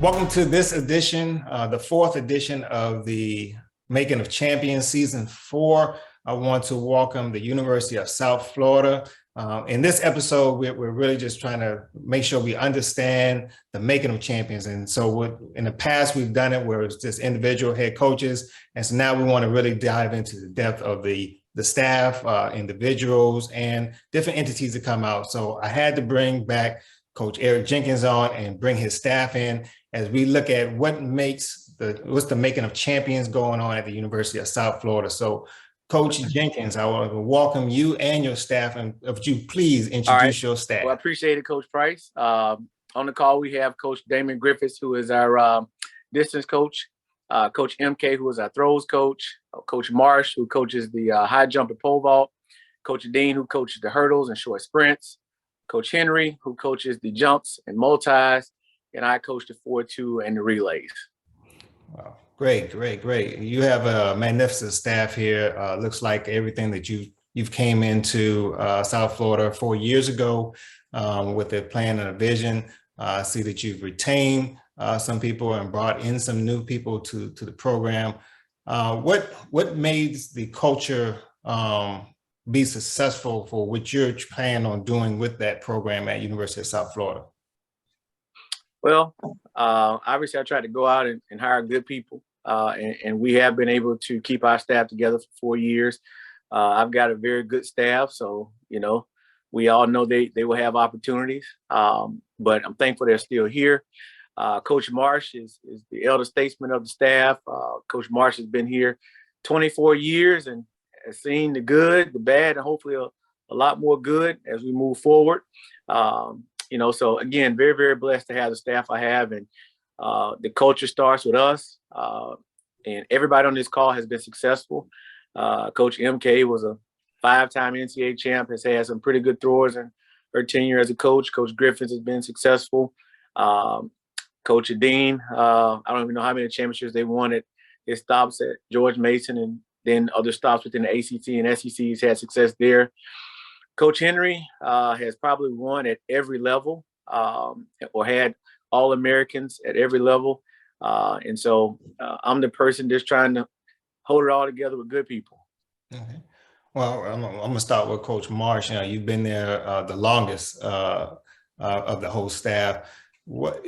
Welcome to this edition, the fourth edition of the Making of Champions Season 4. I want to welcome the University of South Florida. In this episode, we're really just trying to make sure we understand the making of champions. And so in the past, we've done it where it's just individual head coaches. And so now we want to really dive into the depth of the staff, individuals, and different entities that come out. So I had to bring back Coach Jenkins on and bring his staff in as we look at what's the making of champions going on at the University of South Florida. So Coach Jenkins, I want to welcome you and your staff, and would you please introduce your staff? Well, I appreciate it, Coach Price. On the call, we have Coach Damon Griffiths, who is our distance coach, Coach MK, who is our throws coach, Coach Marsh, who coaches the high jump and pole vault, Coach Dean, who coaches the hurdles and short sprints, Coach Henry, who coaches the jumps and multis, and I coach the 4-2 and the relays. Wow, great. You have a magnificent staff here. Looks like everything that you've came into South Florida 4 years ago with a plan and a vision. I see that you've retained some people and brought in some new people to the program. What made the culture be successful for what you're planning on doing with that program at University of South Florida? Well, obviously I tried to go out and hire good people, and we have been able to keep our staff together for 4 years. I've got a very good staff, so, we all know they will have opportunities, but I'm thankful they're still here. Coach Marsh is the elder statesman of the staff. Coach Marsh has been here 24 years and has seen the good, the bad, and hopefully a lot more good as we move forward. So again, very, very blessed to have the staff I have, and the culture starts with us, and everybody on this call has been successful. Coach MK was a 5-time NCAA champ, has had some pretty good throwers in her tenure as a coach. Coach Griffiths has been successful. Coach Dean, I don't even know how many championships they won at his stops at George Mason, and then other stops within the ACC and SEC. He's had success there. Coach Henry has probably won at every level, or had All-Americans at every level. And so I'm the person just trying to hold it all together with good people. Okay. Well, I'm going to start with Coach Marsh. You've been there the longest of the whole staff.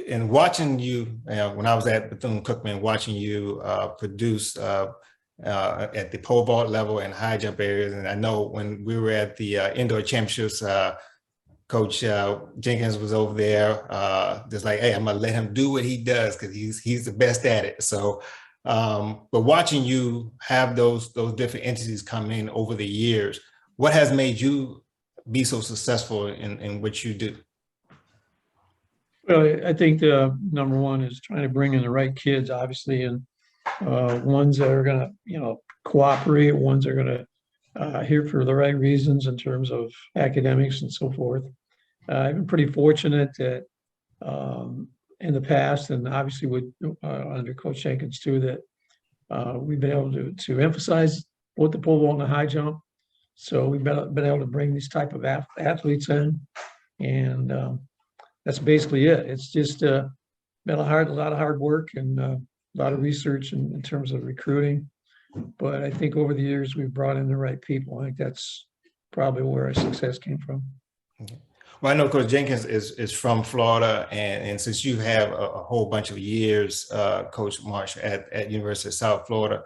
And watching you, when I was at Bethune-Cookman, watching you produce at the pole vault level and high jump areas. And I know when we were at the indoor championships, Coach Jenkins was over there, just like, hey, I'm gonna let him do what he does because he's the best at it. So, but watching you have those different entities come in over the years, what has made you be so successful in what you do? Well, I think the number one is trying to bring in the right kids, obviously, and ones that are going to, cooperate, ones that are going to here for the right reasons in terms of academics and so forth. I've been pretty fortunate that in the past, and obviously with under Coach Jenkins too, that we've been able to emphasize both the pole vault and the high jump. So we've been able to bring these type of athletes in, and that's basically it. It's just been a lot of hard work and a lot of research in terms of recruiting. But I think over the years we've brought in the right people. I think that's probably where our success came from. Okay. Well, I know Coach Jenkins is from Florida, and since you have a whole bunch of years, Coach Marsh, at University of South Florida,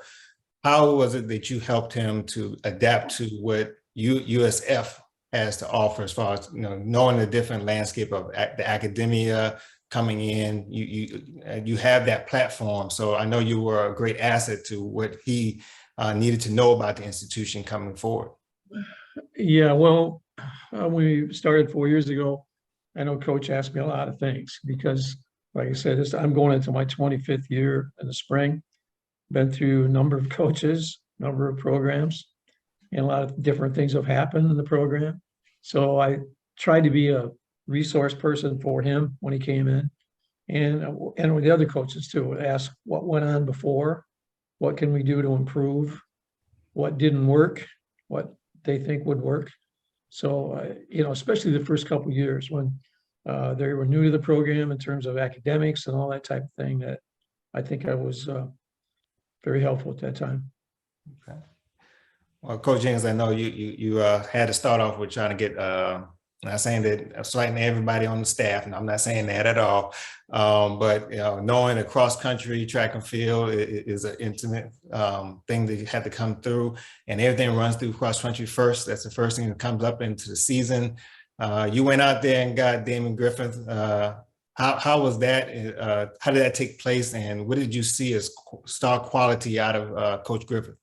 how was it that you helped him to adapt to what USF has to offer as far as, knowing the different landscape of the academia coming in? You have that platform, so I know you were a great asset to what he needed to know about the institution coming forward. Yeah, well, when we started 4 years ago, I know Coach asked me a lot of things because, like I said, I'm going into my 25th year in the spring. Been through a number of coaches, number of programs, and a lot of different things have happened in the program. So I tried to be a resource person for him when he came in, and with the other coaches too. Ask what went on before, what can we do to improve, what didn't work, what they think would work. So, especially the first couple of years when they were new to the program in terms of academics and all that type of thing, that I think I was very helpful at that time. Okay. Well, Coach Jenkins, I know you had to start off with trying to get, not saying that slighting everybody on the staff, and I'm not saying that at all, but knowing that cross country, track and field is an intimate thing that you have to come through, and everything runs through cross country first. That's the first thing that comes up into the season. You went out there and got Damon Griffith. How was that? How did that take place, and what did you see as star quality out of Coach Griffith?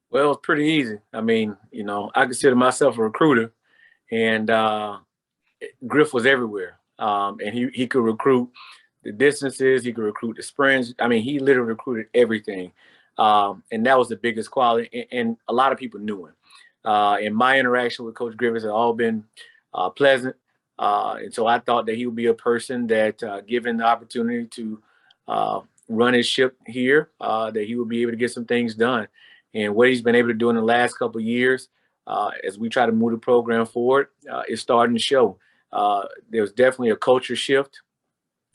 Well, it's pretty easy. I mean, I consider myself a recruiter, and Griff was everywhere. And he could recruit the distances, he could recruit the sprints. I mean, he literally recruited everything. And that was the biggest quality. And a lot of people knew him. And my interaction with Coach Griffith has all been pleasant. And so I thought that he would be a person that, given the opportunity to run his ship here, that he would be able to get some things done. And what he's been able to do in the last couple of years, as we try to move the program forward, is starting to show. There's definitely a culture shift,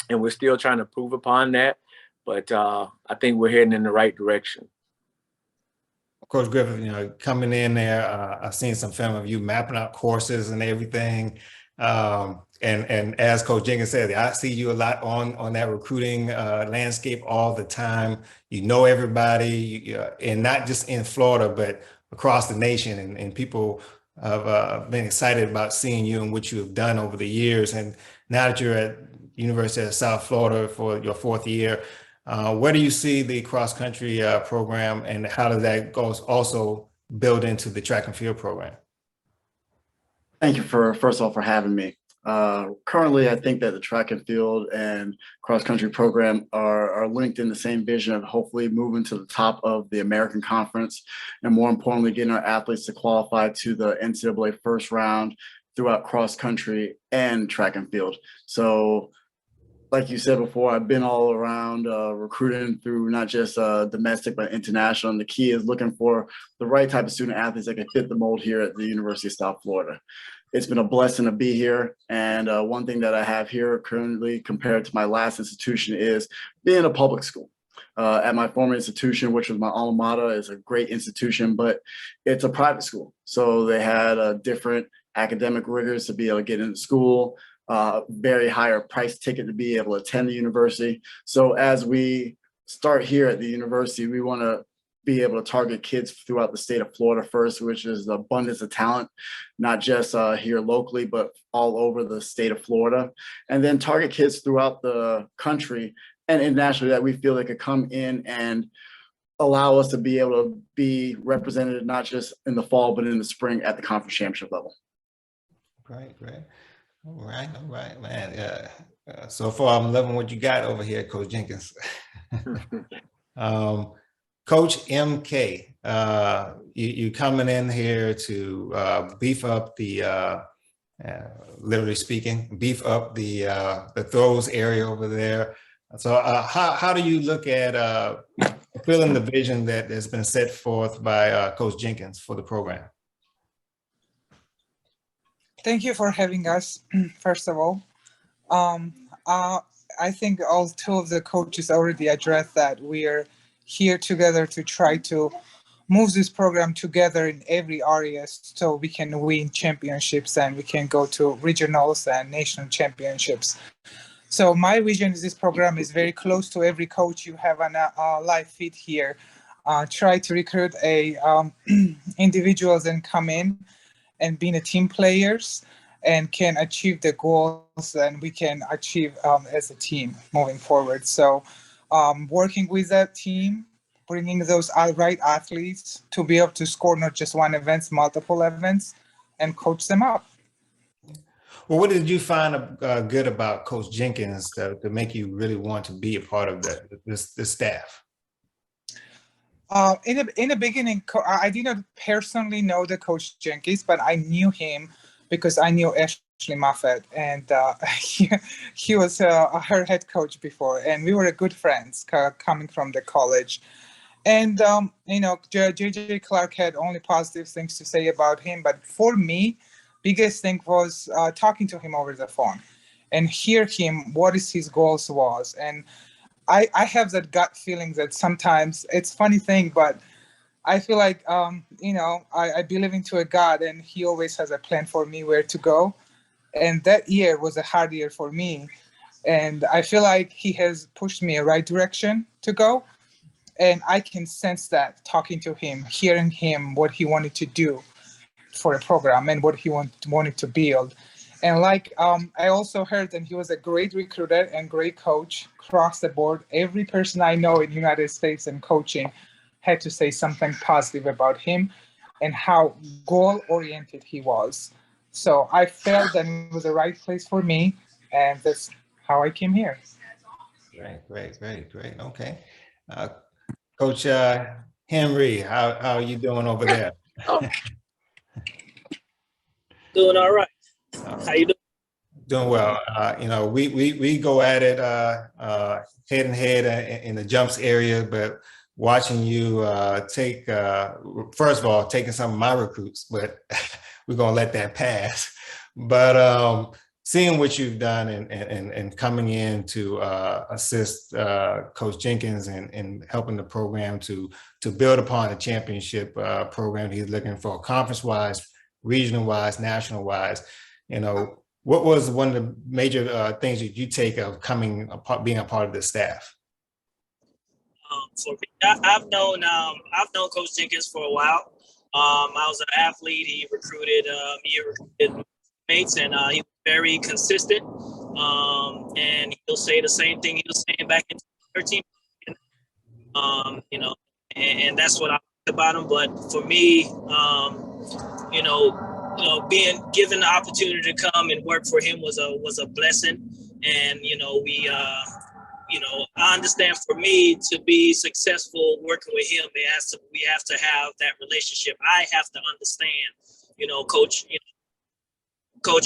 and we're still trying to prove upon that. But I think we're heading in the right direction. Coach Griffith, coming in there, I've seen some film of you mapping out courses and everything. And as Coach Jenkins said, I see you a lot on that recruiting landscape all the time. You know everybody, and not just in Florida, but across the nation. And people have been excited about seeing you and what you have done over the years. And now that you're at University of South Florida for your 4th year, where do you see the cross country program, and how does that also build into the track and field program? Thank you first of all for having me. Currently, I think that the track and field and cross country program are linked in the same vision of hopefully moving to the top of the American Conference, and more importantly, getting our athletes to qualify to the NCAA first round throughout cross country and track and field. So, like you said before, I've been all around recruiting through not just domestic, but international. And the key is looking for the right type of student athletes that can fit the mold here at the University of South Florida. It's been a blessing to be here. And one thing that I have here currently compared to my last institution is being a public school. At my former institution, which was my alma mater, is a great institution, but it's a private school. So they had different academic rigors to be able to get into school. Very higher price ticket to be able to attend the university. So as we start here at the university, we want to be able to target kids throughout the state of Florida first, which is the abundance of talent, not just here locally, but all over the state of Florida, and then target kids throughout the country and internationally that we feel they could come in and allow us to be able to be represented not just in the fall, but in the spring at the conference championship level. Great. All right, man. So far, I'm loving what you got over here, Coach Jenkins. Coach MK, you coming in here to beef up the, literally speaking, beef up the throws area over there. So how do you look at fulfilling the vision that has been set forth by Coach Jenkins for the program? Thank you for having us, first of all. I think all 2 of the coaches already addressed that we are here together to try to moves this program together in every area so we can win championships and we can go to regionals and national championships. So my vision is this program is very close to every coach you have on a live feed here. Try to recruit individuals and come in and being a team players and can achieve the goals and we can achieve as a team moving forward. So working with that team, bringing those right athletes to be able to score not just one event, multiple events, and coach them up. Well, what did you find good about Coach Jenkins to make you really want to be a part of this staff? In the beginning, I didn't personally know the Coach Jenkins, but I knew him because I knew Ashley Moffett, and he was her head coach before, and we were good friends coming from the college. And JJ Clark had only positive things to say about him, but for me, biggest thing was talking to him over the phone and hear him what his goals was. And I have that gut feeling that sometimes it's funny thing, but I feel like, I believe into a God and he always has a plan for me where to go. And that year was a hard year for me. And I feel like he has pushed me in the right direction to go. And I can sense that talking to him, hearing him, what he wanted to do for a program and what he wanted to build. And I also heard that he was a great recruiter and great coach across the board. Every person I know in the United States in coaching had to say something positive about him and how goal-oriented he was. So I felt that it was the right place for me, and that's how I came here. Great. Okay. Coach Henry, how are you doing over there? Doing all right. How you doing? Doing well. We go at it head and head in the jumps area, but watching you first of all, taking some of my recruits, but we're gonna let that pass. But seeing what you've done and coming in to assist Coach Jenkins and helping the program to build upon the championship program he's looking for, conference-wise, regional-wise, national-wise. What was one of the major things that you take of being a part of the staff? For me, I've known Coach Jenkins for a while. I was an athlete. He recruited mates, and he was very consistent. And he'll say the same thing he was saying back in 2013. And that's what I like about him. But for me, being given the opportunity to come and work for him was a blessing. And I understand for me to be successful working with him, we have to have that relationship. I have to understand, Coach,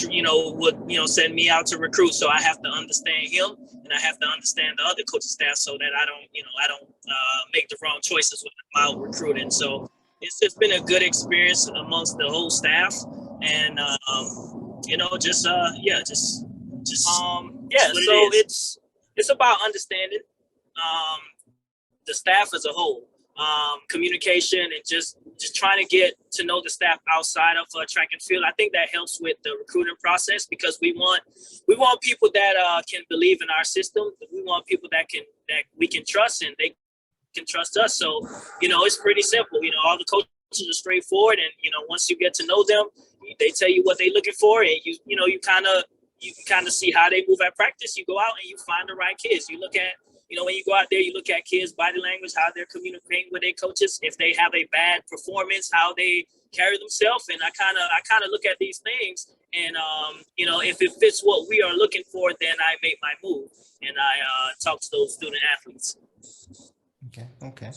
would, send me out to recruit. So I have to understand him and I have to understand the other coaching staff so that I don't make the wrong choices when I'm out recruiting. So it's just been a good experience amongst the whole staff. And, it's about understanding the staff as a whole, communication, and just trying to get to know the staff outside of track and field. I think that helps with the recruiting process because we want people that can believe in our system. We want people that we can trust and they can trust us. So, it's pretty simple. All the coaches are straightforward, and once you get to know them, they tell you what they're looking for, and you kind of see how they move at practice. You go out and you find the right kids. You look at, when you go out there, you look at kids' body language, how they're communicating with their coaches. If they have a bad performance, how they carry themselves. And I kind of look at these things, and if it fits what we are looking for, then I make my move and I talk to those student athletes. Okay.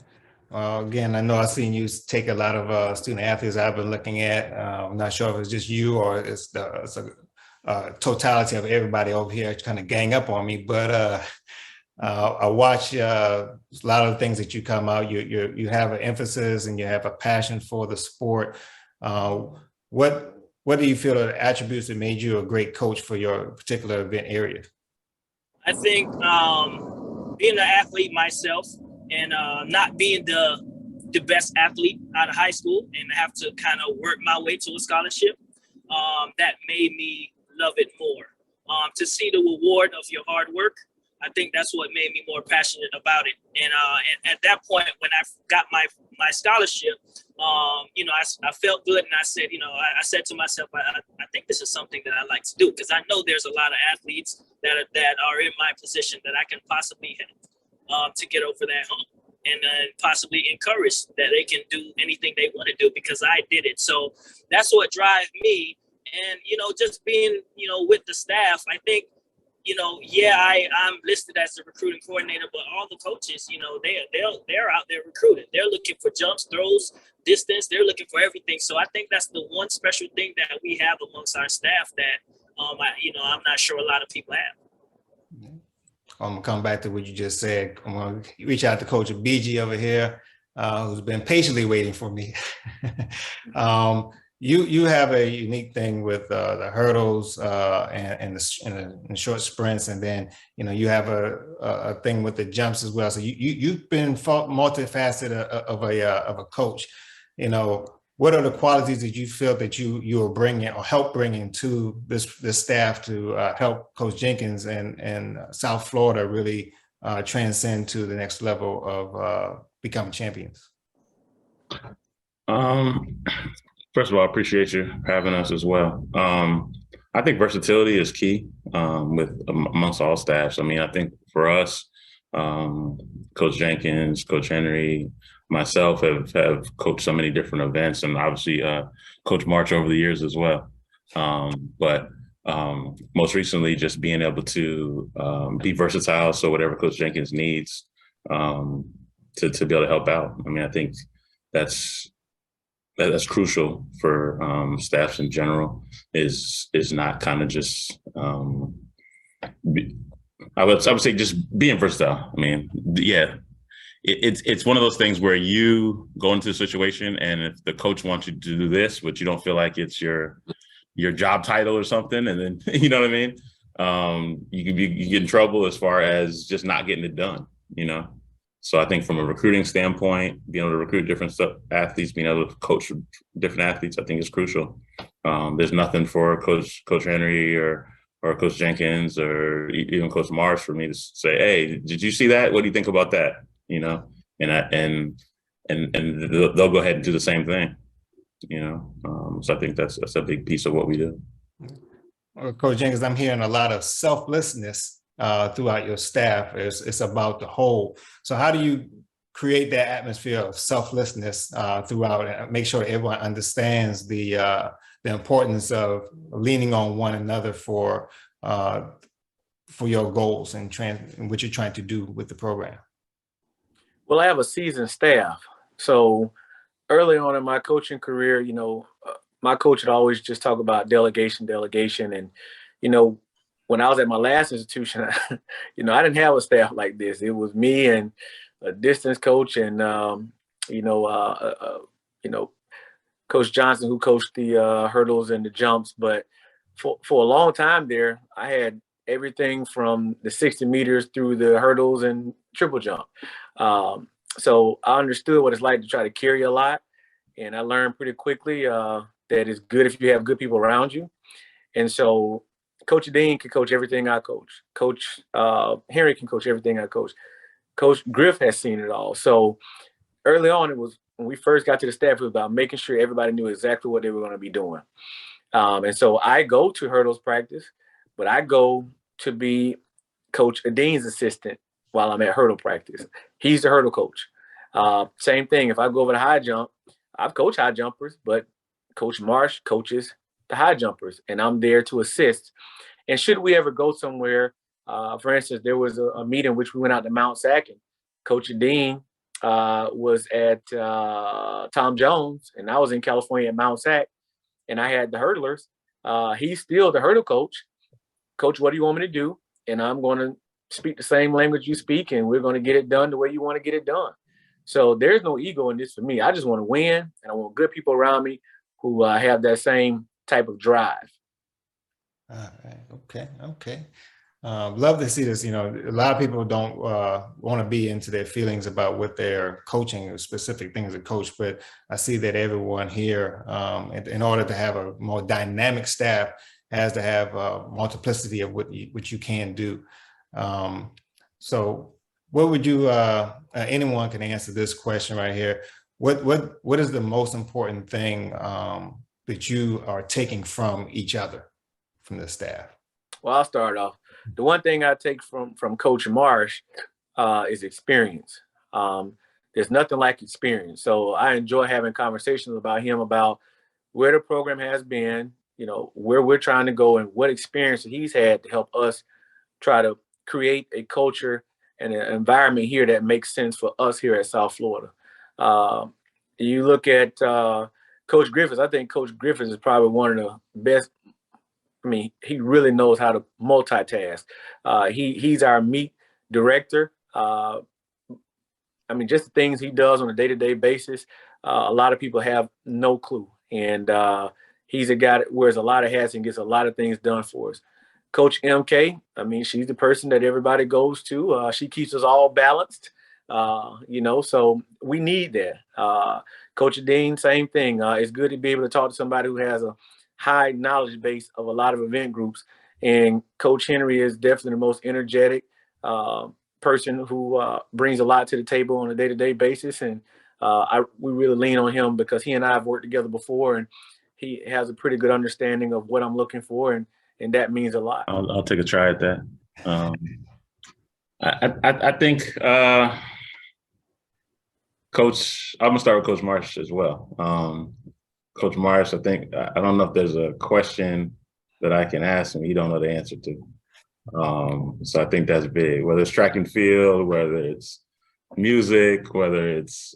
Again, I know I've seen you take a lot of student athletes I've been looking at. I'm not sure if it's just you or it's a totality of everybody over here kind of gang up on me, but I watch a lot of the things that you come out. You have an emphasis and you have a passion for the sport. What do you feel are the attributes that made you a great coach for your particular event area? I think being an athlete myself and not being the the best athlete out of high school and have to kind of work my way to a scholarship, that made me love it more. To see the reward of your hard work, I think that's what made me more passionate about it. And at that point, when I got my scholarship, I felt good, and I said, I said to myself, I think this is something that I like to do, because I know there's a lot of athletes that are in my position that I can possibly help to get over that hump, and possibly encourage that they can do anything they want to do because I did it. So that's what drives me. And, just being, with the staff, I think, I'm listed as the recruiting coordinator, but all the coaches, they're out there recruiting. They're looking for jumps, throws, distance. They're looking for everything. So I think that's the one special thing that we have amongst our staff that, I'm not sure a lot of people have. I'm gonna come back to what you just said. I'm gonna reach out to Coach BG over here, who's been patiently waiting for me. You have a unique thing with the hurdles and the short sprints, and then you have a thing with the jumps as well. So you've been multifaceted of a coach. What are the qualities that you feel that you are bringing or help bringing to this staff to help Coach Jenkins and South Florida really transcend to the next level of becoming champions? First of all, I appreciate you having us as well. I think versatility is key amongst all staffs. I mean, I think for us, Coach Jenkins, Coach Henry, myself have coached so many different events, and obviously Coach March over the years as well. But most recently, just being able to be versatile, so whatever Coach Jenkins needs to be able to help out. I mean, I think that's crucial for staffs in general. Is not kind of just I would say just being versatile. I mean, yeah. It's one of those things where you go into a situation, and if the coach wants you to do this, but you don't feel like it's your job title or something, and then you know what I mean, you get in trouble as far as just not getting it done. So I think from a recruiting standpoint, being able to recruit different athletes, being able to coach different athletes, I think is crucial. There's nothing for Coach Henry or Coach Jenkins or even Coach Marsh for me to say, "Hey, did you see that? What do you think about that?" And they'll go ahead and do the same thing. So I think that's a big piece of what we do. Well, Coach Jenkins, I'm hearing a lot of selflessness throughout your staff. It's about the whole. So how do you create that atmosphere of selflessness throughout, and make sure everyone understands the importance of leaning on one another for your goals and what you're trying to do with the program? Well, I have a seasoned staff. So early on in my coaching career, my coach would always just talk about delegation. And, when I was at my last institution, I didn't have a staff like this. It was me and a distance coach and, Coach Johnson, who coached the hurdles and the jumps. But for a long time there, I had everything from the 60 meters through the hurdles and triple jump. So I understood what it's like to try to carry a lot. And I learned pretty quickly that it's good if you have good people around you. And so Coach Dean can coach everything I coach. Coach Henry can coach everything I coach. Coach Griff has seen it all. So early on, it was when we first got to the staff, it was about making sure everybody knew exactly what they were going to be doing. And so I go to hurdles practice, but I go to be Coach Dean's assistant while I'm at hurdle practice. He's the hurdle coach. Same thing. If I go over the high jump, I've coached high jumpers, but Coach Marsh coaches the high jumpers, and I'm there to assist. And should we ever go somewhere, for instance, there was a meeting which we went out to Mount Sac, and Coach Dean was at Tom Jones, and I was in California at Mount Sac, and I had the hurdlers. He's still the hurdle coach. Coach, what do you want me to do? And I'm going to speak the same language you speak, and we're going to get it done the way you want to get it done. So there's no ego in this for me. I just want to win, and I want good people around me who have that same type of drive. All right. Okay. Love to see this. You know, a lot of people don't want to be into their feelings about what they're coaching or specific things to coach, but I see that everyone here, in order to have a more dynamic staff, has to have a multiplicity of what you can do. So what would you, anyone can answer this question right here. What is the most important thing that you are taking from each other, from the staff? Well, I'll start off. The one thing I take from Coach Marsh is experience. There's nothing like experience. So I enjoy having conversations about him, about where the program has been, you know, where we're trying to go, and what experience he's had to help us try to create a culture and an environment here that makes sense for us here at South Florida. You look at Coach Griffiths. I think Coach Griffiths is probably one of the best. I mean, he really knows how to multitask. He's our meet director. I mean, just the things he does on a day-to-day basis, a lot of people have no clue. And he's a guy that wears a lot of hats and gets a lot of things done for us. Coach MK, I mean, she's the person that everybody goes to. She keeps us all balanced, you know, so we need that. Coach Dean, same thing. It's good to be able to talk to somebody who has a high knowledge base of a lot of event groups. And Coach Henry is definitely the most energetic person who brings a lot to the table on a day-to-day basis. And we really lean on him because he and I have worked together before, and he has a pretty good understanding of what I'm looking for. And that means a lot. I'll take a try at that. I think Coach, I'm gonna start with Coach Marsh as well. Coach Marsh, I think, I don't know if there's a question that I can ask him he don't know the answer to. So I think that's big, whether it's track and field, whether it's music, whether it's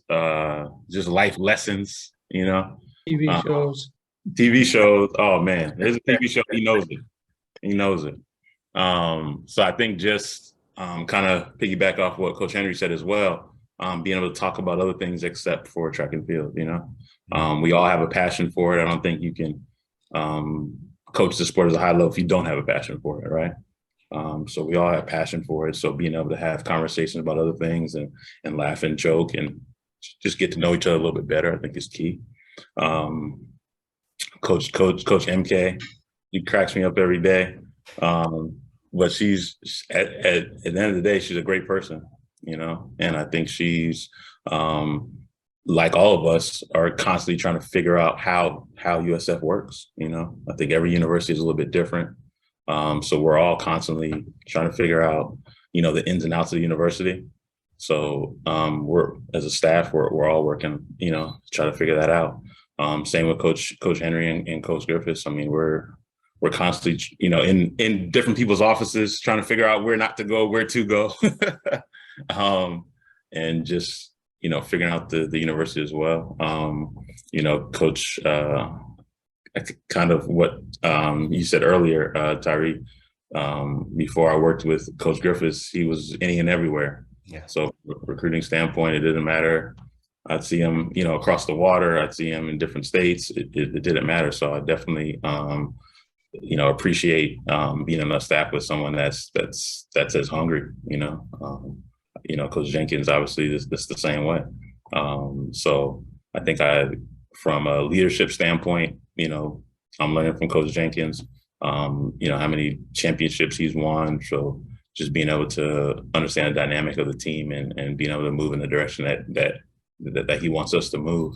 just life lessons, you know. TV shows. TV shows, oh man, there's a TV show, he knows it. He knows it. So I think just kind of piggyback off what Coach Henry said as well, being able to talk about other things except for track and field, you know. We all have a passion for it. I don't think you can coach the sport at a high level if you don't have a passion for it, right? So we all have passion for it. So being able to have conversations about other things and laugh and joke and just get to know each other a little bit better, I think is key. Coach MK, he cracks me up every day. But she's at the end of the day, she's a great person, you know, and I think she's like all of us are constantly trying to figure out how USF works. You know, I think every university is a little bit different. So we're all constantly trying to figure out, you know, the ins and outs of the university. So we're, as a staff, we're all working, you know, to try to figure that out. Same with Coach Henry and Coach Griffiths. I mean, we're constantly, you know, in different people's offices trying to figure out where not to go, where to go. And just, you know, figuring out the university as well. You know, Coach, kind of what you said earlier, Tyree, before I worked with Coach Griffiths, he was any and everywhere. Yeah. So recruiting standpoint, it didn't matter. I'd see him, you know, across the water. I'd see him in different states. It didn't matter. So I definitely, you know, appreciate being on a staff with someone that's as hungry, you know. You know, Coach Jenkins, obviously, this the same way. So I think from a leadership standpoint, you know, I'm learning from Coach Jenkins, you know, how many championships he's won. So just being able to understand the dynamic of the team and being able to move in the direction that he wants us to move.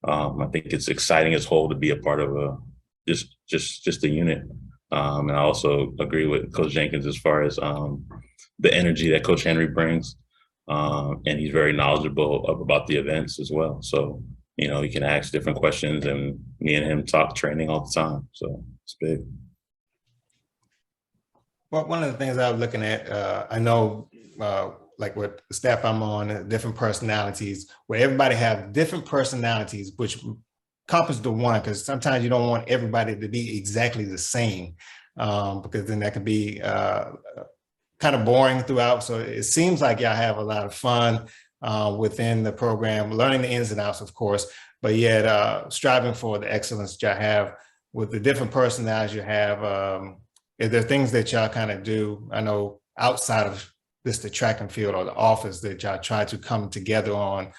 I think it's exciting as a whole to be a part of just a unit. And I also agree with Coach Jenkins as far as the energy that Coach Henry brings. And he's very knowledgeable about the events as well. So, you know, you can ask different questions, and me and him talk training all the time. So it's big. Well, one of the things I was looking at, I know, like with the staff I'm on, different personalities, where everybody have different personalities, which encompass the one, because sometimes you don't want everybody to be exactly the same, because then that can be kind of boring throughout. So it seems like y'all have a lot of fun within the program, learning the ins and outs, of course, but yet striving for the excellence that y'all have with the different personalities you have. Is there things that y'all kind of do, I know outside of just the track and field or the office, that y'all try to come together on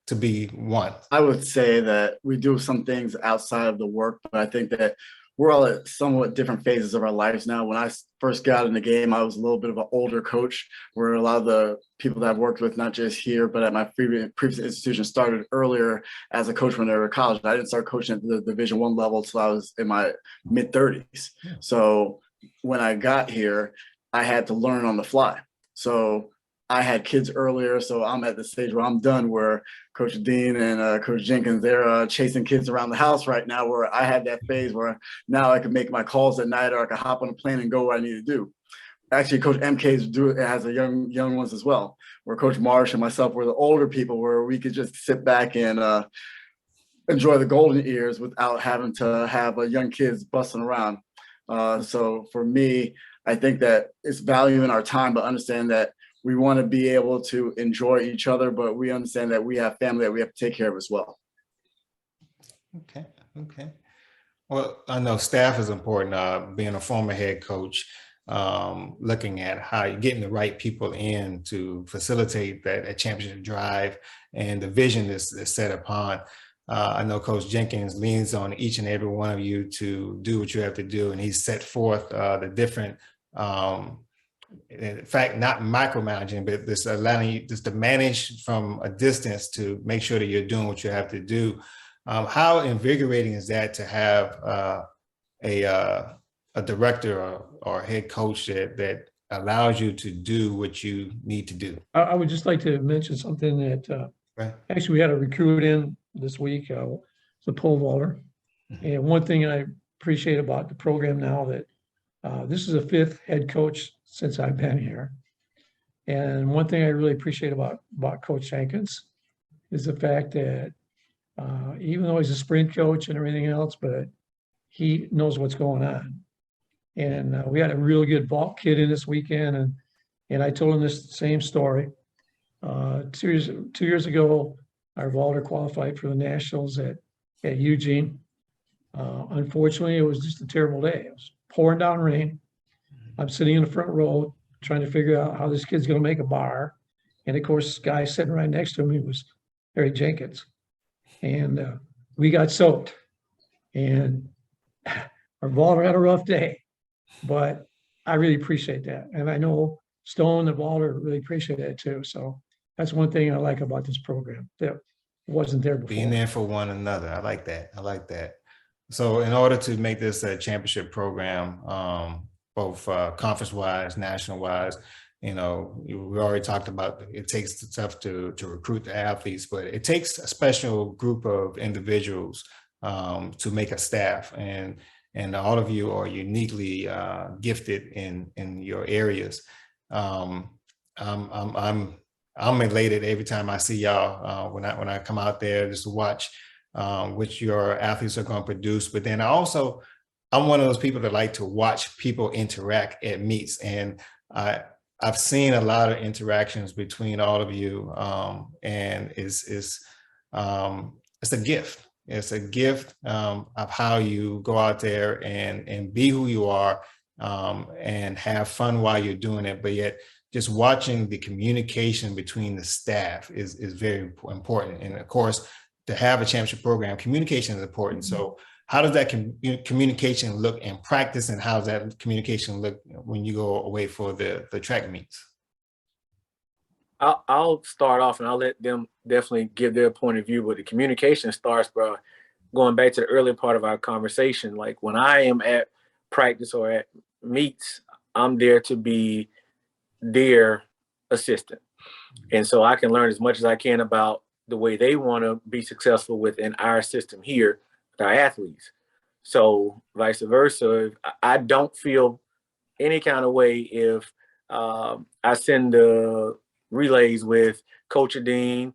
to be one? I would say that we do some things outside of the work, but I think that we're all at somewhat different phases of our lives now. When I first got in the game, I was a little bit of an older coach, where a lot of the people that I've worked with, not just here, but at my previous institution, started earlier as a coach when they were in college. I didn't start coaching at the Division I level until I was in my mid-30s. Yeah. So when I got here, I had to learn on the fly. So I had kids earlier, so I'm at the stage where I'm done, where Coach Dean and Coach Jenkins, they're chasing kids around the house right now, where I had that phase where now I can make my calls at night, or I can hop on a plane and go where I need to do. Actually, Coach MK has a young ones as well, where Coach Marsh and myself were the older people, where we could just sit back and enjoy the golden years without having to have young kids busting around. So for me, I think that it's value in our time, but understand that we want to be able to enjoy each other, but we understand that we have family that we have to take care of as well. Okay. Well, I know staff is important. Being a former head coach, looking at how you're getting the right people in to facilitate that championship drive and the vision that's set upon. I know Coach Jenkins leans on each and every one of you to do what you have to do, and he's set forth the different in fact, not micromanaging, but this allowing you just to manage from a distance to make sure that you're doing what you have to do. How invigorating is that to have a director or head coach that allows you to do what you need to do? I would just like to mention something that Right. actually we had a recruit in this week, the pole vaulter. And one thing I appreciate about the program now, that this is the 5th head coach since I've been here. And one thing I really appreciate about Coach Jenkins is the fact that even though he's a sprint coach and everything else, but he knows what's going on. And we had a really good vault kid in this weekend, and I told him this same story. 2 years ago, our vaulter qualified for the nationals at Eugene. Unfortunately, it was just a terrible day. It was pouring down rain. I'm sitting in the front row trying to figure out how this kid's going to make a bar. And of course, this guy sitting right next to me was Coach Jenkins. And we got soaked. And our vaulter had a rough day. But I really appreciate that. And I know Stone and Vaulter really appreciate that too. So that's one thing I like about this program that wasn't there before. Being there for one another. I like that. So in order to make this a championship program, both conference-wise, national-wise, we already talked about it takes stuff to recruit the athletes, but it takes a special group of individuals to make a staff, and all of you are uniquely gifted in your areas. I'm elated every time I see y'all when I come out there just to watch which your athletes are going to produce. But then I'm one of those people that like to watch people interact at meets, and I've seen a lot of interactions between all of you, and it's a gift. It's a gift of how you go out there and be who you are, and have fun while you're doing it. But yet, just watching the communication between the staff is very important. And of course, to have a championship program, communication is important. So how does that communication look in practice, and how does that communication look when you go away for the track meets? I'll start off, and I'll let them definitely give their point of view. But the communication starts by going back to the earlier part of our conversation. Like when I am at practice or at meets, I'm there to be their assistant. And so I can learn as much as I can about the way they want to be successful within our system here with our athletes. So vice versa, I don't feel any kind of way if I send the relays with Coach Dean,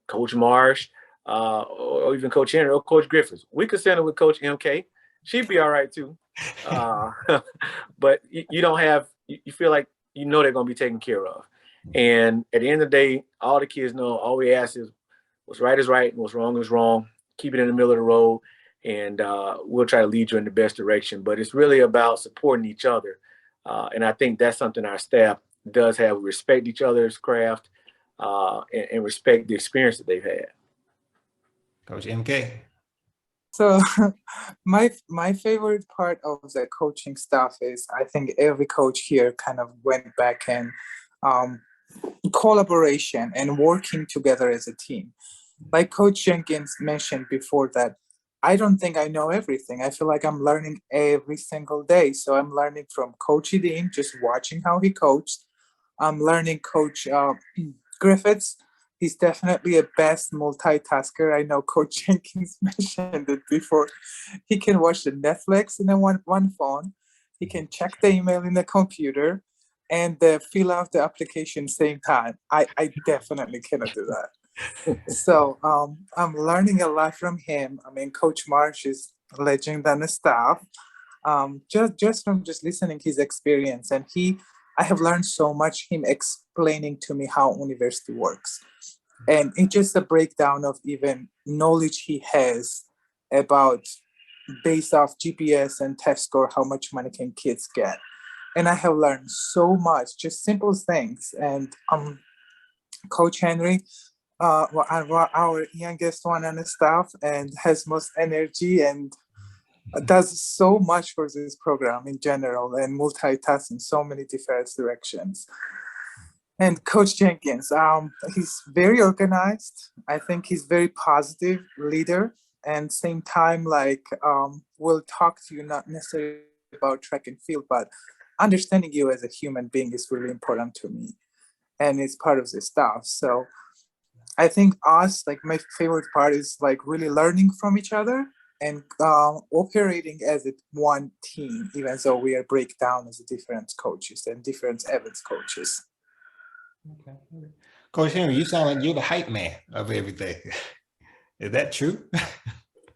Coach Marsh, or even Coach Henry or Coach Griffiths. We could send it with Coach MK. She'd be all right too. But you don't have, you feel like they're going to be taken care of. And at the end of the day, all the kids know, all we ask is what's right is right and what's wrong is wrong. Keep it in the middle of the road. and we'll try to lead you in the best direction. But it's really about supporting each other. And I think that's something our staff does have. We respect each other's craft and respect the experience that they've had. Coach MK. So my favorite part of the coaching staff is I think every coach here kind of went back and collaboration and working together as a team. Like Coach Jenkins mentioned before, that I don't think I know everything. I feel like I'm learning every single day. So I'm learning from Coach Dean, just watching how he coached. I'm learning Coach Griffiths. He's definitely a best multitasker. I know Coach Jenkins mentioned it before. He can watch the Netflix in one phone. He can check the email in the computer and fill out the application same time. I definitely cannot do that. So I'm learning a lot from him. I mean, Coach Marsh is a legend on the staff. Just from just listening his experience, and I have learned so much him explaining to me how university works. And it's just a breakdown of even knowledge he has about, based off GPS and test score, how much money can kids get. And I have learned so much, just simple things. And Coach Henry, our youngest one on the staff, and has most energy and does so much for this program in general, and multitasks in so many different directions. And Coach Jenkins, he's very organized. I think he's very positive leader, and same time, like, will talk to you not necessarily about track and field, but understanding you as a human being is really important to me, and it's part of the staff. So I think like my favorite part is like really learning from each other and operating as one team, even though we are break down as different coaches and different events coaches. Okay. Coach Henry, you sound like you're the hype man of everything. Is that true?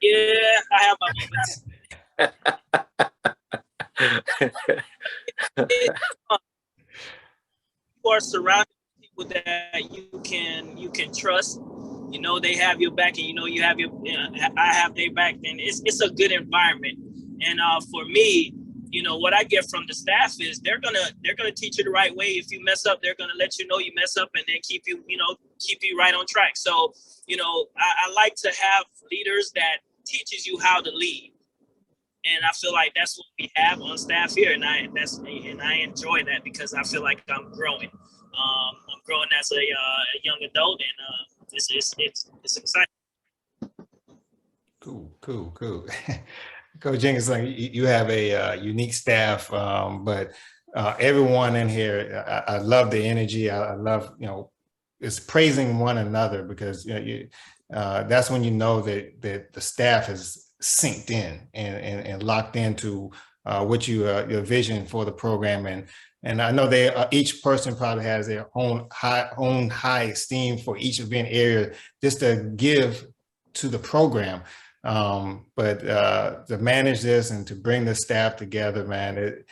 Yeah, I have my moments. You are surrounded with people that you can trust. You know they have your back, and you know you have I have their back. And it's a good environment. And for me, you know, what I get from the staff is they're gonna teach you the right way. If you mess up, they're gonna let you know you mess up, and then keep you right on track. So, you know, I like to have leaders that teaches you how to lead, and I feel like that's what we have on staff here, and I enjoy that because I feel like I'm growing. I'm growing as a young adult, and it's exciting. Cool. Coach Jenkins, like you have a unique staff, but everyone in here, I love the energy. I love, it's praising one another, because that's when you know that the staff is synced in and locked into what your vision for the program. And I know each person probably has their own high esteem for each event area just to give to the program. But to manage this and to bring the staff together, man,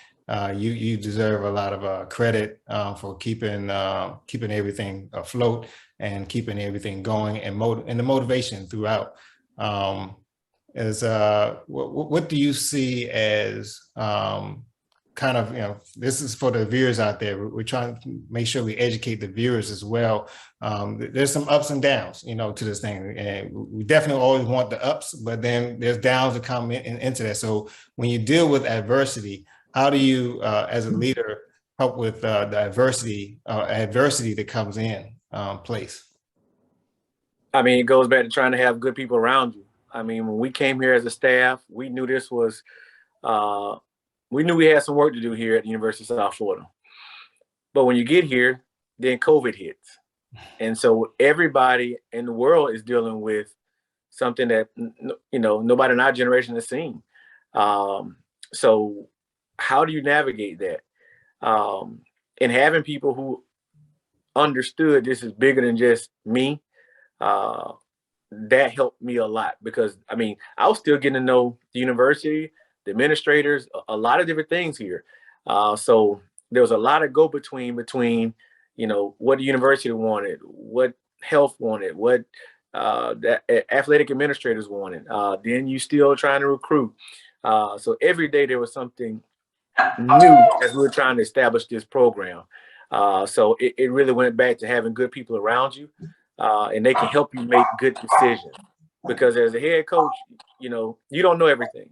you deserve a lot of credit for keeping everything afloat and keeping everything going, and the motivation throughout. What do you see as kind of, this is for the viewers out there. We're trying to make sure we educate the viewers as well. There's some ups and downs, to this thing. And we definitely always want the ups, but then there's downs that come into that. So when you deal with adversity, how do you, as a leader, help with the adversity that comes in place? I mean, it goes back to trying to have good people around you. I mean, when we came here as a staff, we knew this was, we knew we had some work to do here at the University of South Florida. But when you get here, then COVID hits. And so everybody in the world is dealing with something that, nobody in our generation has seen. So how do you navigate that? And having people who understood this is bigger than just me, that helped me a lot, because, I mean, I was still getting to know the university, the administrators, a lot of different things here. So there was a lot of go-between, what the university wanted, what health wanted, what that athletic administrators wanted. Then you still trying to recruit. So every day there was something new as we were trying to establish this program. So it really went back to having good people around you, and they can help you make good decisions. Because as a head coach, you don't know everything.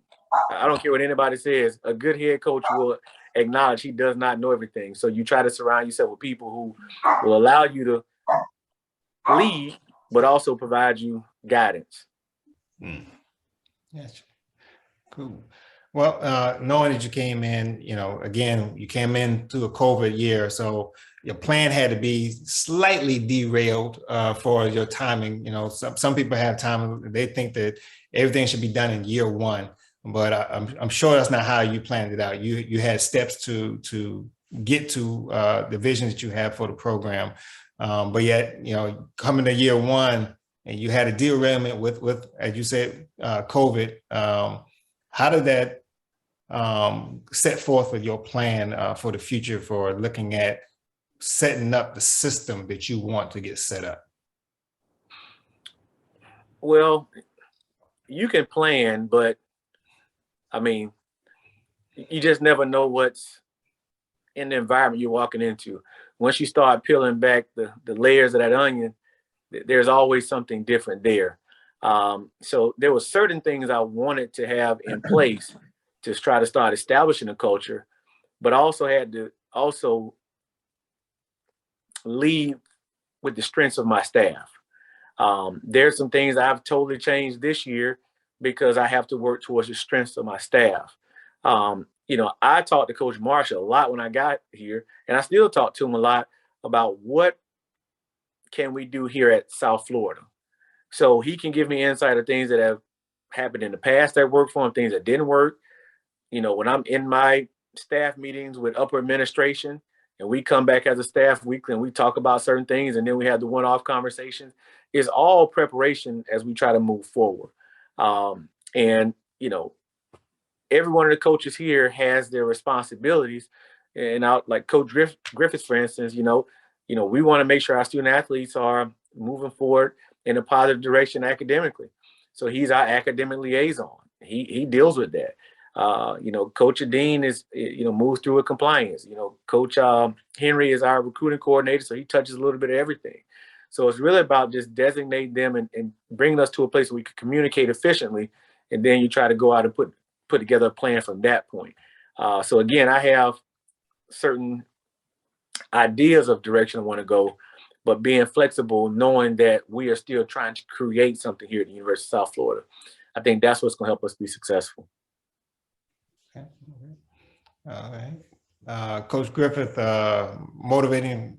I don't care what anybody says. A good head coach will acknowledge he does not know everything. So you try to surround yourself with people who will allow you to lead, but also provide you guidance. Yes. Cool. Well, knowing that you came in, again, you came in through a COVID year, so your plan had to be slightly derailed for your timing. Some people have time, they think that everything should be done in year one, but I'm sure that's not how you planned it out. You had steps to get to the vision that you have for the program, but yet, coming to year one, and you had a derailment with as you said, COVID. How did that set forth with your plan for the future for looking at setting up the system that you want to get set up? Well, you can plan, but I mean, you just never know what's in the environment you're walking into. Once you start peeling back the layers of that onion, there's always something different there. So there were certain things I wanted to have in place to try to start establishing a culture, but also had to lead with the strengths of my staff. There's some things I've totally changed this year because I have to work towards the strengths of my staff. I talked to Coach Marshall a lot when I got here, and I still talk to him a lot about what can we do here at South Florida. So he can give me insight of things that have happened in the past that worked for him, things that didn't work. When I'm in my staff meetings with upper administration and we come back as a staff weekly and we talk about certain things and then we have the one-off conversations, it's all preparation as we try to move forward. And every one of the coaches here has their responsibilities. And like Coach Griffiths, for instance, we want to make sure our student athletes are moving forward in a positive direction academically. So he's our academic liaison. He deals with that. Coach Dean is, moves through with compliance. Coach Henry is our recruiting coordinator, so he touches a little bit of everything. So it's really about just designating them and bringing us to a place where we can communicate efficiently, and then you try to go out and put together a plan from that point. So again, I have certain ideas of direction I want to go, but being flexible, knowing that we are still trying to create something here at the University of South Florida. I think that's what's going to help us be successful. Okay. All right. Coach Griffith, motivating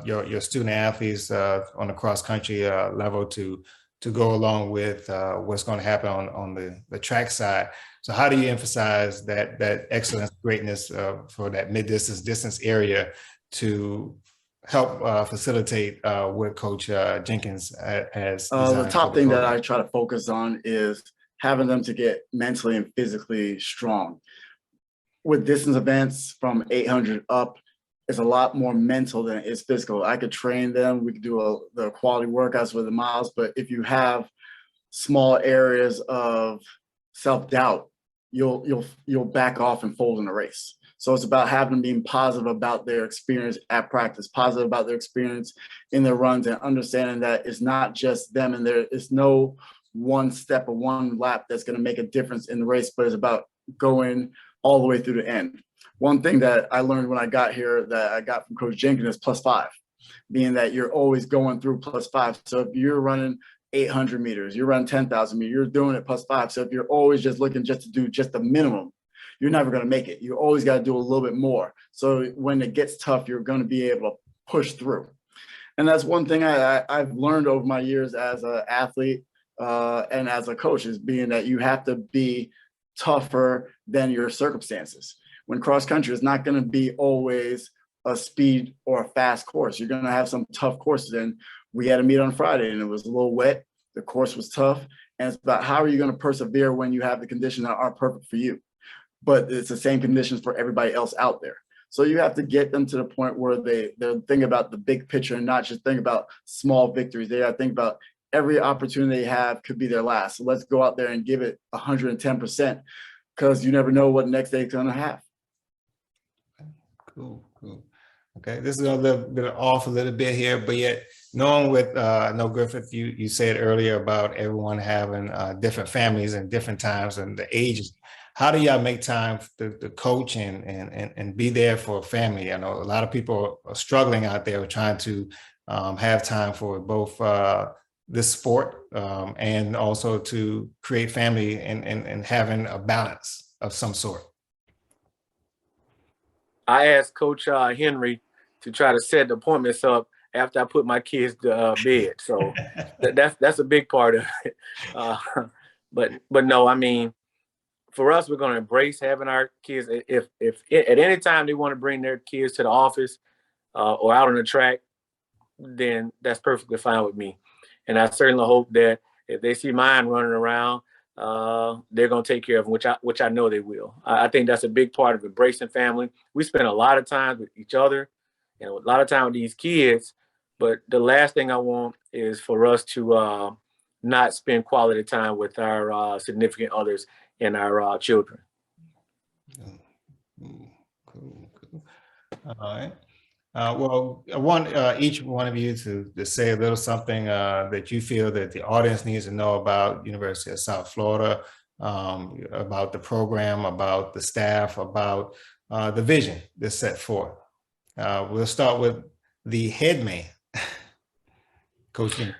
your student athletes on the cross country level to go along with what's going to happen on the track side. So how do you emphasize that excellence, greatness for that distance area to help facilitate what Coach Jenkins has designed? The top thing that I try to focus on is having them to get mentally and physically strong. With distance events from 800 up, it's a lot more mental than it is physical. I could train them. We could do the quality workouts with the miles, but if you have small areas of self-doubt, you'll back off and fold in the race. So it's about having them being positive about their experience at practice, positive about their experience in their runs, and understanding that it's not just them and there is no one step or one lap that's going to make a difference in the race, but it's about going all the way through the end. One thing that I learned when I got here that I got from Coach Jenkins is +5, meaning that you're always going through +5. So if you're running 800 meters, you're running 10,000 meters, you're doing it +5. So if you're always just looking just to do just the minimum, you're never going to make it. You always got to do a little bit more. So when it gets tough, you're going to be able to push through. And that's one thing I've learned over my years as an athlete and as a coach, is being that you have to be tougher than your circumstances. When cross country is not going to be always a speed or a fast course, you're going to have some tough courses. And we had a meet on Friday and it was a little wet. The course was tough. And it's about how are you going to persevere when you have the conditions that aren't perfect for you, but it's the same conditions for everybody else out there. So you have to get them to the point where they're thinking about the big picture and not just think about small victories. They got to think about every opportunity they have could be their last. So let's go out there and give it 110%, because you never know what next day is going to have. Cool. Okay, this is a little bit off a little bit here, but yet knowing with, I know Griffith, you said earlier about everyone having different families and different times and the ages. How do y'all make time to coach and be there for family? I know a lot of people are struggling out there trying to have time for both this sport and also to create family and having a balance of some sort. I asked Coach Henry to try to set the appointments up after I put my kids to bed. So that's a big part of it. But no, I mean, for us, we're going to embrace having our kids. If at any time they want to bring their kids to the office or out on the track, then that's perfectly fine with me. And I certainly hope that if they see mine running around, they're going to take care of them, which I know they will. I think that's a big part of embracing family. We spend a lot of time with each other and a lot of time with these kids, but the last thing I want is for us to not spend quality time with our significant others and our children. Cool. All right. Well, I want each one of you to say a little something that you feel that the audience needs to know about University of South Florida, about the program, about the staff, about the vision that's set forth. We'll start with the head man, Coach Jenkins.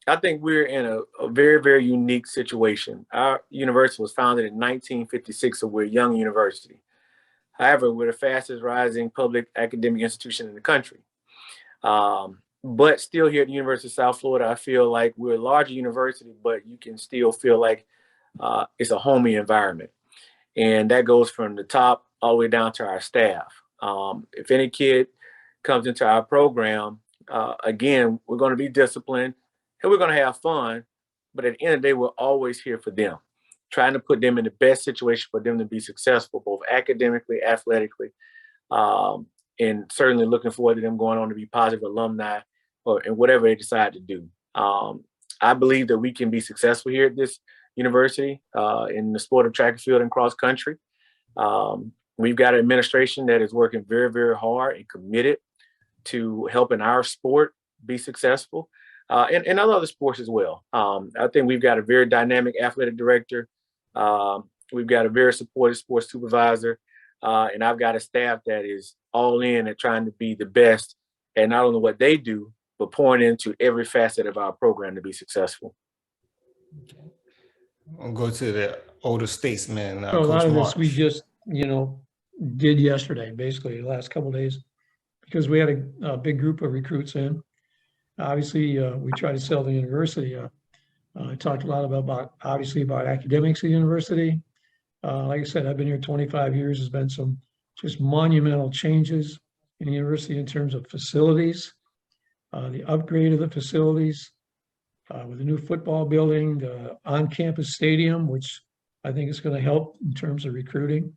I think we're in a very, very unique situation. Our university was founded in 1956, so we're a young university. However, we're the fastest rising public academic institution in the country. But still here at the University of South Florida, I feel like we're a larger university, but you can still feel like it's a homey environment. And that goes from the top all the way down to our staff. If any kid comes into our program, again, we're going to be disciplined and we're going to have fun. But at the end of the day, we're always here for them, trying to put them in the best situation for them to be successful, both academically, athletically, and certainly looking forward to them going on to be positive alumni and whatever they decide to do. I believe that we can be successful here at this university in the sport of track and field and cross country. We've got an administration that is working very, very hard and committed to helping our sport be successful and other sports as well. I think we've got a very dynamic athletic director. We've got a very supportive sports supervisor, and I've got a staff that is all in at trying to be the best at not only what they do, but pouring into every facet of our program to be successful. Okay. I'll go to the older statesman. So a lot of Coach this we just, did yesterday, basically the last couple of days, because we had a big group of recruits in. Obviously, we try to sell the university. I talked a lot about academics at the university. Like I said, I've been here 25 years. There's been some just monumental changes in the university in terms of facilities, the upgrade of the facilities, with the new football building, the on-campus stadium, which I think is going to help in terms of recruiting,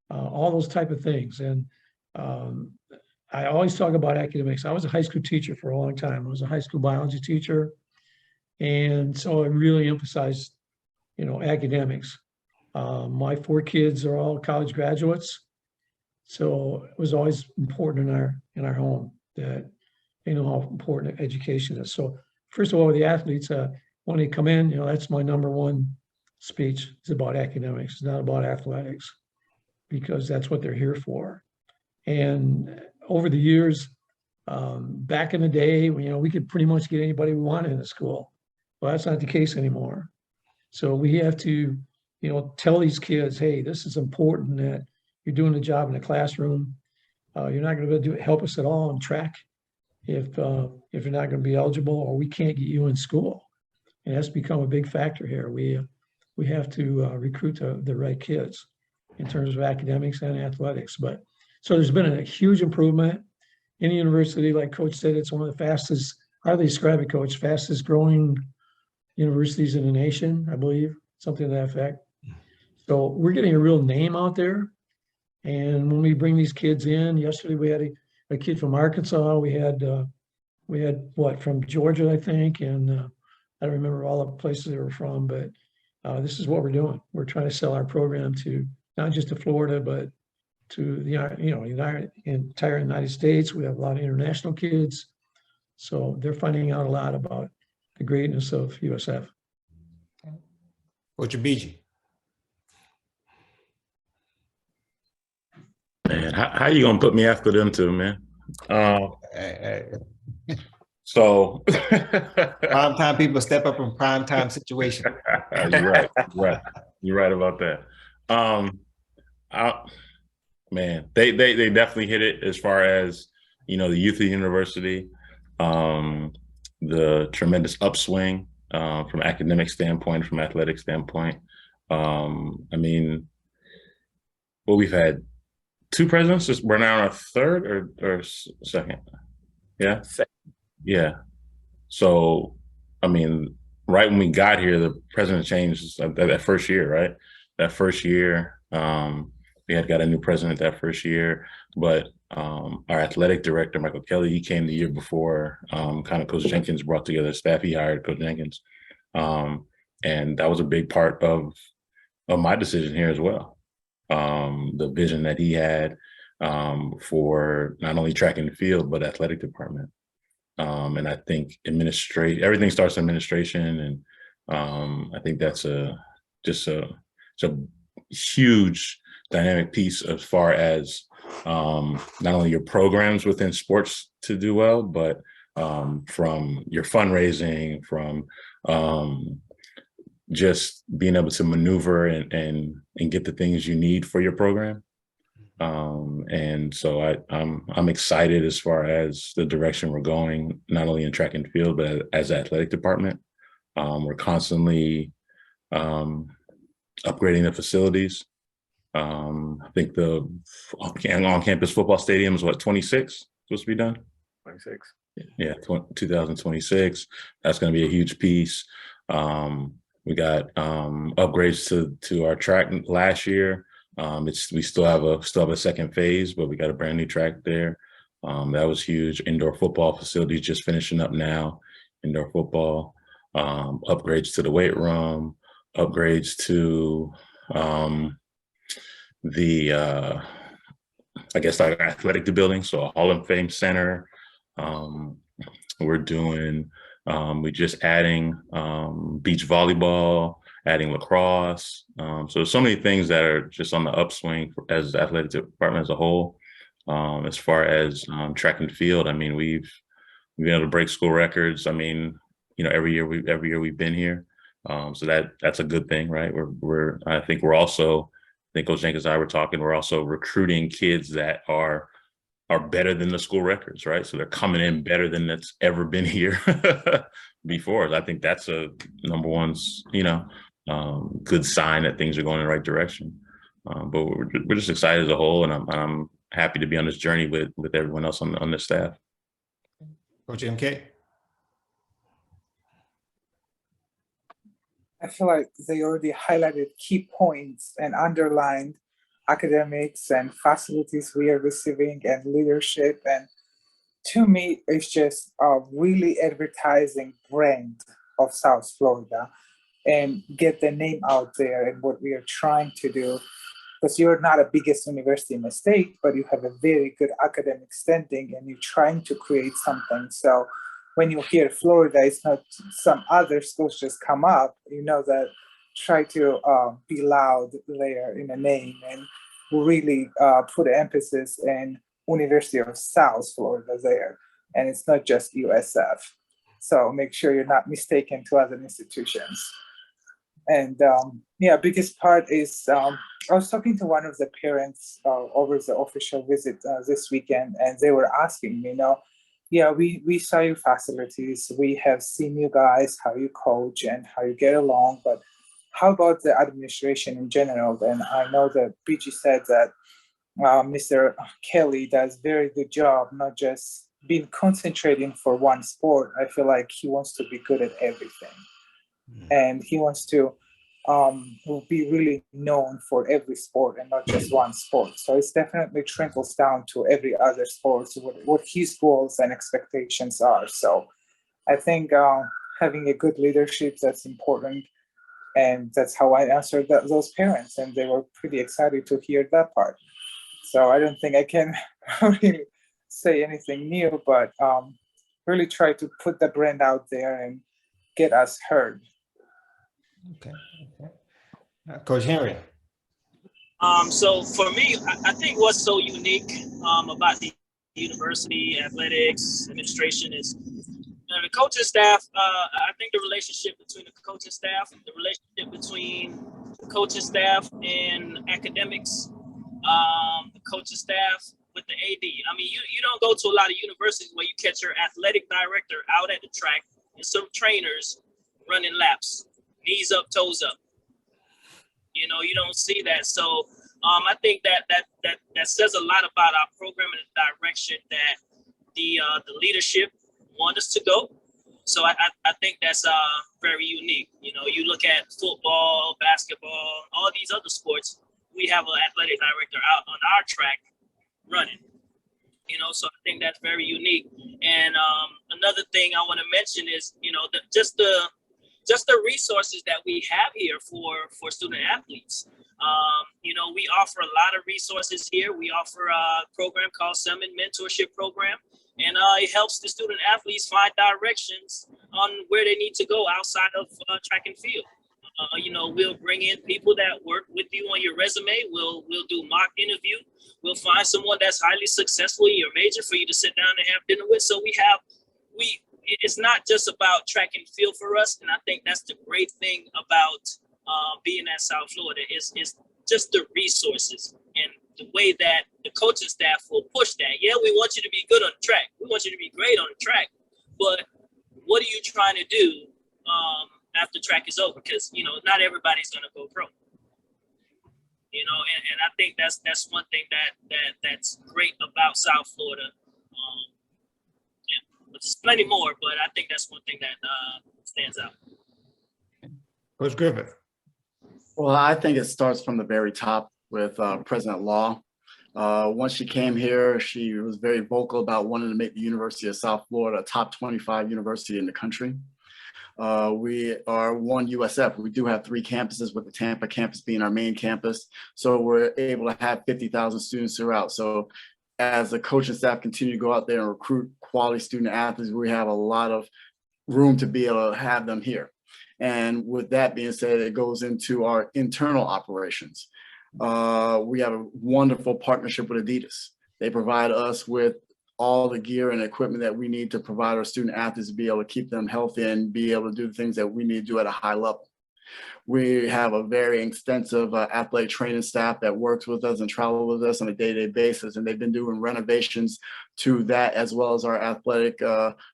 all those type of things. And I always talk about academics. I was a high school teacher for a long time. I was a high school biology teacher. And so I really emphasized, academics. My 4 kids are all college graduates. So it was always important in our home that they know how important education is. So first of all, with the athletes, when they come in, that's my number one speech. It's about academics. It's not about athletics, because that's what they're here for. And over the years, back in the day, we could pretty much get anybody we wanted in the school. Well, that's not the case anymore. So we have to, tell these kids, hey, this is important, that you're doing the job in the classroom. You're not going to be able to help us at all on track if you're not going to be eligible, or we can't get you in school. And that's become a big factor here. We have to recruit the right kids in terms of academics and athletics. But so there's been a huge improvement in the university. Like Coach said, it's one of the fastest, how do they describe it, Coach? Fastest growing universities in the nation, I believe, something to that effect. So we're getting a real name out there. And when we bring these kids in, yesterday we had a kid from Arkansas. We had We had from Georgia, I think, and I don't remember all the places they were from, but this is what we're doing. We're trying to sell our program to not just to Florida, but to the entire United States. We have a lot of international kids, so they're finding out a lot about the greatness of USF. Coach BG. Man, how you gonna put me after them two, man? Hey. So Prime time people step up in prime time situation. You're right. You're right about that. Man, they definitely hit it as far as, the youth of the university, the tremendous upswing from academic standpoint, from athletic standpoint. We've had two presidents. We're now on our third or second. Yeah. Yeah. So, right when we got here, the president changed that first year, right? That first year, we had got a new president that first year, but our athletic director, Michael Kelly, he came the year before, kind of Coach Jenkins brought together staff. He hired Coach Jenkins. And that was a big part of my decision here as well. The vision that he had for not only track and field, but athletic department. And I think everything starts in administration. And I think that's it's a huge dynamic piece as far as not only your programs within sports to do well, but from your fundraising, from just being able to maneuver and get the things you need for your program. And so I'm excited as far as the direction we're going, not only in track and field, but as an athletic department. We're constantly upgrading the facilities. I think the on-campus football stadium is 26 supposed to be done? 26. Yeah, 2026. That's going to be a huge piece. We got upgrades to our track last year. We still have a second phase, but we got a brand new track there. That was huge. Indoor football facilities just finishing up now. Indoor football, upgrades to the weight room, upgrades to our athletic building, so a Hall of Fame center. We're just adding beach volleyball, adding lacrosse. So many things that are just on the upswing as the athletic department as a whole. As far as track and field, we've been able to break school records. Every year we've been here. So that's a good thing, right? I think Coach Jenkins and I were talking, we're also recruiting kids that are better than the school records, right? So they're coming in better than that's ever been here before. I think that's a number one, good sign that things are going in the right direction. But we're just excited as a whole, and I'm happy to be on this journey with everyone else on the staff. Coach MK. I feel like they already highlighted key points and underlined academics and facilities we are receiving and leadership. And to me, it's just a really advertising brand of South Florida and get the name out there and what we are trying to do. Because you're not the biggest university in the state, but you have a very good academic standing and you're trying to create something. So when you hear Florida, it's not some other schools just come up, that try to be loud there in the name and really put emphasis in University of South Florida there. And it's not just USF. So make sure you're not mistaken to other institutions. And biggest part is, I was talking to one of the parents over the official visit this weekend, and they were asking me, we saw your facilities, we have seen you guys, how you coach and how you get along, but how about the administration in general? And I know that BG said that Mr. Kelly does very good job, not just being concentrating for one sport. I feel like he wants to be good at everything. And he wants to will be really known for every sport and not just one sport. So it's definitely trickles down to every other sport, what his goals and expectations are. So I think having a good leadership, that's important. And that's how I answered those parents. And they were pretty excited to hear that part. So I don't think I can really say anything new, but really try to put the brand out there and get us heard. Okay. Coach Henry. So for me, I think what's so unique about the university athletics administration is the coaching staff. I think the relationship between the coaching staff, the relationship between the coaching staff and academics, the coaching staff with the AD. I mean, you don't go to a lot of universities where you catch your athletic director out at the track and some trainers running laps, knees up, toes up. You know, you don't see that. So I think that says a lot about our program and the direction that the leadership want us to go. So I think that's very unique. You know, you look at football, basketball, all these other sports, we have an athletic director out on our track running. You know, so I think that's very unique. And another thing I want to mention is, you know, just the resources that we have here for student athletes. You know, we offer a lot of resources here. We offer a program called Summit Mentorship Program, and it helps the student athletes find directions on where they need to go outside of track and field. You know, we'll bring in people that work with you on your resume. We'll do mock interview. We'll find someone that's highly successful in your major for you to sit down and have dinner with. So it's not just about track and field for us. And I think that's the great thing about being at South Florida is just the resources and the way that the coaching staff will push that. Yeah, we want you to be good on the track. We want you to be great on the track. But what are you trying to do after track is over? Because, you know, not everybody's going to go pro. You know, and I think that's one thing that's great about South Florida. But there's plenty more, but I think that's one thing that stands out. Coach Griffith. Well, I think it starts from the very top with President Law. Once she came here, she was very vocal about wanting to make the University of South Florida a top 25 university in the country. We are one USF. We do have 3 campuses, with the Tampa campus being our main campus. So we're able to have 50,000 students throughout. So as the coaching staff continue to go out there and recruit quality student athletes, we have a lot of room to be able to have them here. And with that being said, it goes into our internal operations. We have a wonderful partnership with Adidas. They provide us with all the gear and equipment that we need to provide our student athletes to be able to keep them healthy and be able to do the things that we need to do at a high level. We have a very extensive athletic training staff that works with us and travel with us on a day-to-day basis, and they've been doing renovations to that as well as our athletic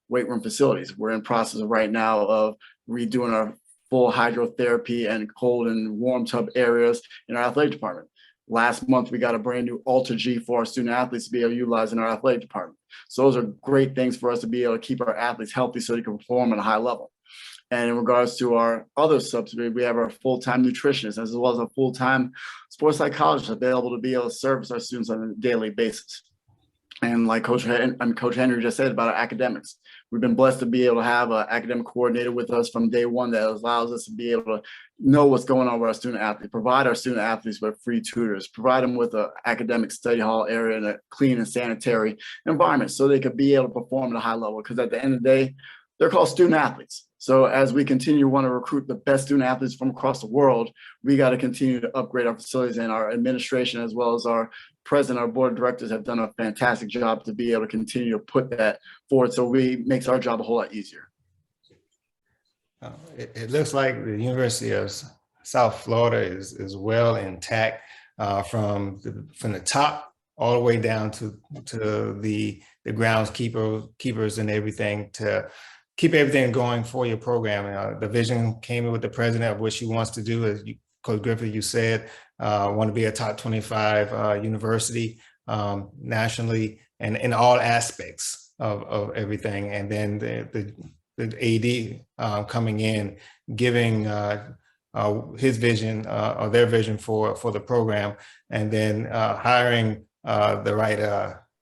weight room facilities. We're in process right now of redoing our full hydrotherapy and cold and warm tub areas in our athletic department. Last month, we got a brand new Ultra G for our student athletes to be able to utilize in our athletic department. So those are great things for us to be able to keep our athletes healthy so they can perform at a high level. And in regards to our other subsidiary, we have our full-time nutritionist as well as a full-time sports psychologist available to be able to service our students on a daily basis. And like Coach Henry just said about our academics, we've been blessed to be able to have an academic coordinator with us from day one that allows us to be able to know what's going on with our student athletes, provide our student athletes with free tutors, provide them with an academic study hall area and a clean and sanitary environment so they could be able to perform at a high level. Because at the end of the day, they're called student athletes. So as we continue to want to recruit the best student athletes from across the world, we got to continue to upgrade our facilities, and our administration as well as our president, our board of directors have done a fantastic job to be able to continue to put that forward. So it makes our job a whole lot easier. It looks like the University of South Florida is well intact from the top all the way down to the groundskeepers and everything to keep everything going for your program. The vision came in with the president of what she wants to do, as Coach Griffith, you said, want to be a top 25 university nationally and in all aspects of everything. And then the AD coming in, giving his vision or their vision for the program, and then hiring the right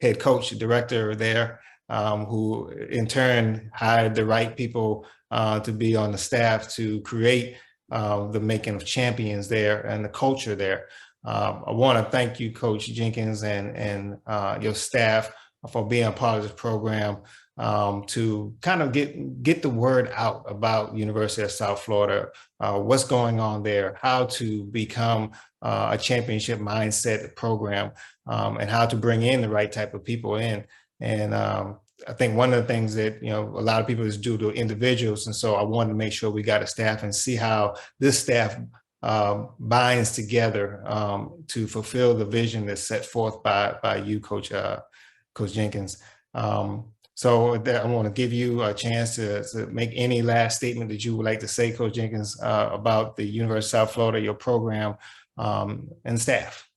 head coach, director there, who in turn hired the right people to be on the staff to create the making of champions there and the culture there. I want to thank you, Coach Jenkins, and your staff for being a part of this program to kind of get the word out about University of South Florida, what's going on there, how to become a championship mindset program, and how to bring in the right type of people in. And I think one of the things that, a lot of people is due to individuals. And so I wanted to make sure we got a staff and see how this staff binds together to fulfill the vision that's set forth by you, Coach Jenkins. So I want to give you a chance to make any last statement that you would like to say, Coach Jenkins, about the University of South Florida, your program, and staff.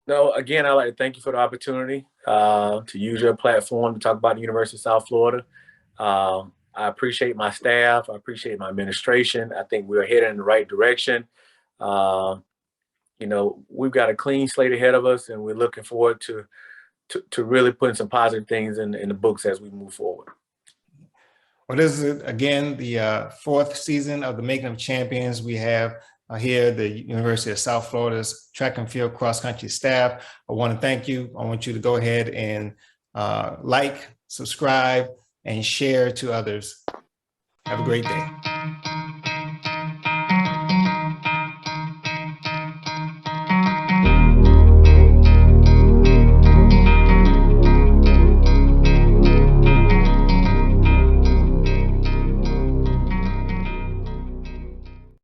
No, again, I'd like to thank you for the opportunity to use your platform to talk about the University of South Florida. I appreciate my staff. I appreciate my administration. I think we're headed in the right direction. We've got a clean slate ahead of us, and we're looking forward to really putting some positive things in the books as we move forward. Well, this is, again, the fourth season of the Making of Champions. We have here the University of South Florida's track and field cross country staff. I want to thank you. I want you to go ahead and like, subscribe, and share to others. Have a great day.